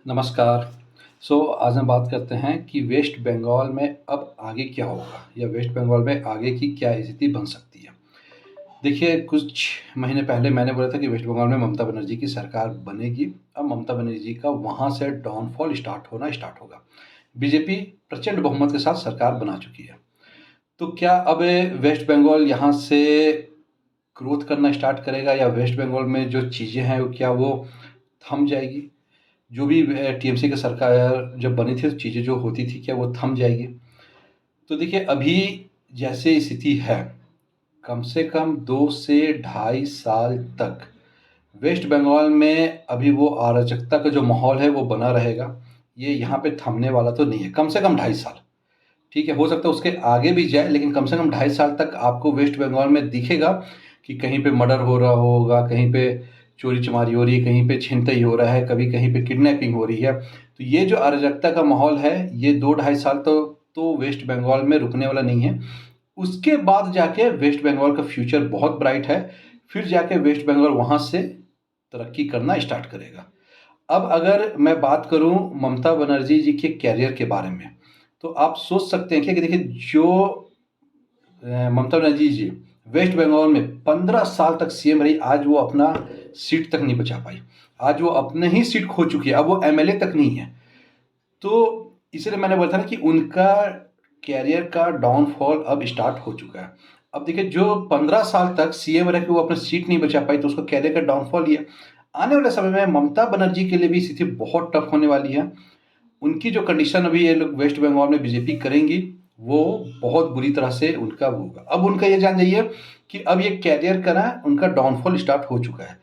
नमस्कार। आज हम बात करते हैं कि वेस्ट बंगाल में अब आगे क्या होगा या वेस्ट बंगाल में आगे की क्या स्थिति बन सकती है। देखिए, कुछ महीने पहले मैंने बोला था कि वेस्ट बंगाल में ममता बनर्जी की सरकार बनेगी। अब ममता बनर्जी का वहाँ से डाउनफॉल स्टार्ट होगा। बीजेपी प्रचंड बहुमत के साथ सरकार बना चुकी है। तो क्या अब वेस्ट बंगाल यहाँ से ग्रोथ करना स्टार्ट करेगा या वेस्ट बंगाल में जो चीज़ें हैं क्या वो थम जाएगी? जो भी टीएमसी की सरकार जब बनी थी तो चीज़ें जो होती थी क्या वो थम जाएगी? तो देखिए, अभी जैसे स्थिति है, कम से कम 2 से ढाई साल तक वेस्ट बंगाल में अभी वो अराजकता का जो माहौल है वो बना रहेगा। ये यहाँ पे थमने वाला तो नहीं है, कम से कम ढाई साल। ठीक है, हो सकता है उसके आगे भी जाए, लेकिन कम से कम ढाई साल तक आपको वेस्ट बंगाल में दिखेगा कि कहीं पे मर्डर हो रहा होगा, कहीं पे चोरी-चमारी हो रही है, कहीं पे छिनतई हो रहा है, कभी कहीं पे किडनैपिंग हो रही है। तो ये जो अराजकता का माहौल है, ये 2 ढाई साल तो वेस्ट बंगाल में रुकने वाला नहीं है। उसके बाद जाके वेस्ट बंगाल का फ्यूचर बहुत ब्राइट है। फिर जाके वेस्ट बंगाल वहाँ से तरक्की करना स्टार्ट करेगा। अब अगर मैं बात करूँ ममता बनर्जी जी के करियर के बारे में, तो आप सोच सकते हैं क्या कि देखिए, जो ममता बनर्जी जी वेस्ट बंगाल में 15 साल तक सीएम रही, आज वो अपना सीट तक नहीं बचा पाई। आज वो अपने ही सीट खो चुकी है, अब वो एमएलए तक नहीं है। तो इसलिए मैंने बोला था ना कि उनका कैरियर का डाउनफॉल अब स्टार्ट हो चुका है। अब देखिए, जो 15 साल तक सीएम रह के वो अपनी सीट नहीं बचा पाई तो उसका कैरियर का डाउनफॉल ही है। आने वाले समय में ममता बनर्जी के लिए भी स्थिति बहुत टफ होने वाली है। उनकी जो कंडीशन अभी ये लोग वेस्ट बंगाल में बीजेपी करेंगी, वो बहुत बुरी तरह से उनका वो होगा। अब उनका ये जान जाइए कि अब ये कैरियर का ना उनका डाउनफॉल स्टार्ट हो चुका है।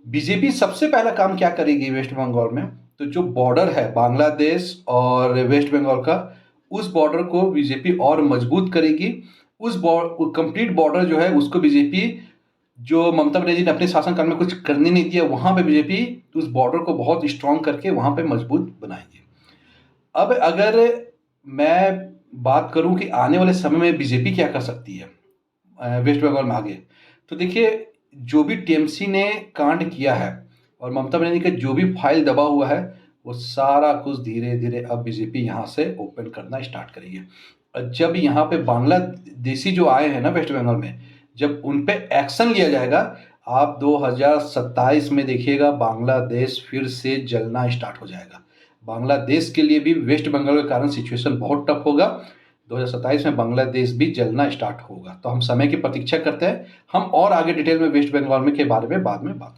बीजेपी सबसे पहला काम क्या करेगी वेस्ट बंगाल में, तो जो बॉर्डर है बांग्लादेश और वेस्ट बंगाल का, उस बॉर्डर को बीजेपी और मजबूत करेगी। उस कंप्लीट बॉर्डर जो है उसको बीजेपी, जो ममता बनर्जी ने अपने शासनकाल में कुछ करने नहीं दिया, वहां पे बीजेपी उस बॉर्डर को बहुत स्ट्रांग करके वहां पे मजबूत बनाएगी। अब अगर मैं बात करूं कि आने वाले समय में बीजेपी क्या कर सकती है वेस्ट बंगाल में आगे, तो देखिए, जो भी टीएमसी ने कांड किया है और ममता बनर्जी का जो भी फाइल दबा हुआ है, वो सारा कुछ धीरे धीरे अब बीजेपी यहाँ से ओपन करना स्टार्ट करेगी। और जब यहाँ पे बांग्लादेशी जो आए हैं ना वेस्ट बंगाल में, जब उन पे एक्शन लिया जाएगा, आप 2027 में देखिएगा बांग्लादेश फिर से जलना स्टार्ट हो जाएगा। बांग्लादेश के लिए भी वेस्ट बंगाल के कारण सिचुएशन बहुत टफ होगा। 2027 में बांग्लादेश भी जलना स्टार्ट होगा। तो हम समय की प्रतीक्षा करते हैं। हम और आगे डिटेल में वेस्ट बंगाल में के बारे में बाद में बात